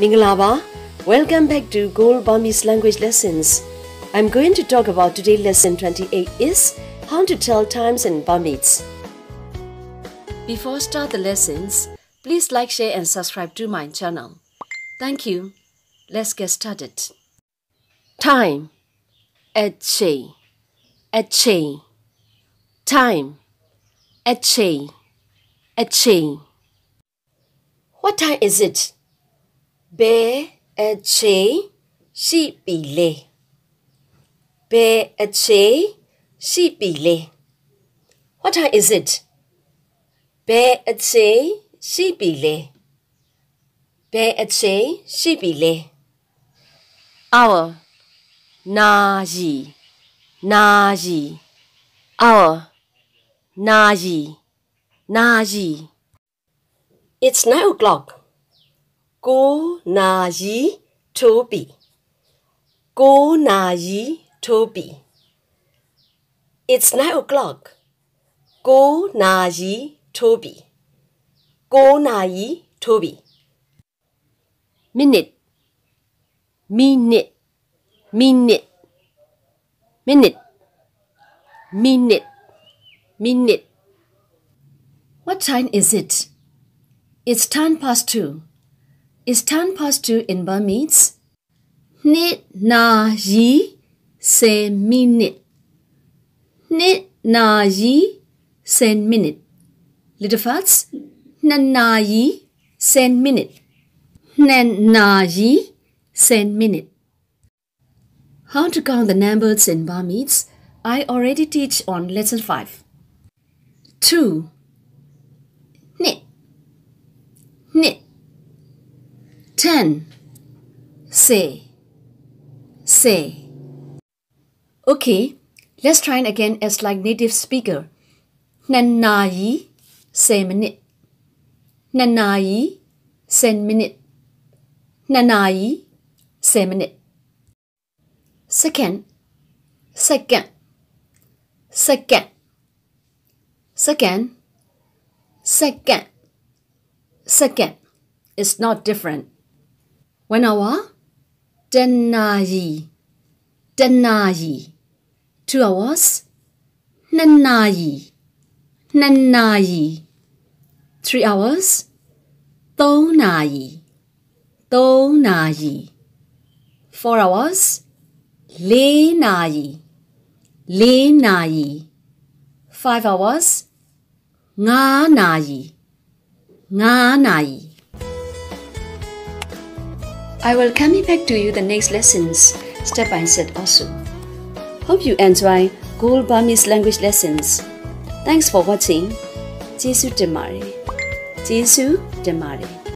Mingalaba, welcome back to Gold Burmese language lessons. I'm going to talk about today lesson 28 is how to tell times in Burmese. Before start the lessons, please like, share and subscribe to my channel. Thank you. Let's get started. Time. Ache. Ache. Time. Ache. Ache. What time is it? Be ache shi bile. Be ache shi bile. What time is it? Be ache shi bile. Be ache shi bile. Hour. Na yi. Na yi. Hour. Na yi. Na yi. It's 9 o'clock. Go na yi toby. Go na yi toby. It's 9 o'clock. Go na yi toby. Go na yi toby. Minute. Minute. Minute. Minute. Minute. Minute. What time is it? It's 2:10. Is 2:10 in Burmese? Nit na yi se minute. Nit na yi sen minute. Little fast. Nan na yi sen minute. Nan na yi sen minute. How to count the numbers in Burmese? I already teach on lesson 5. 2. Nit. Nit. 10. Say. Say. Okay, let's try it again as like native speaker. Nan na yi say minute. Nan na yi sen minute. Nan na yi say minute. Second. Second. Second. Second. Second. Second. It's not different. 1 hour. 10 na yi. 10 na yi. 2 hours. 9 na yi. 9 na yi. 3 hours. 3 na yi. 3 na yi. 4 hours. 4 na yi. 4 na yi. 5 hours. 5 na yi. 5 na yi. I will come back to you the next lessons step by step also. Hope you enjoy Gold Burmese language lessons. Thanks for watching. Jesu Demare. Jesu Demare.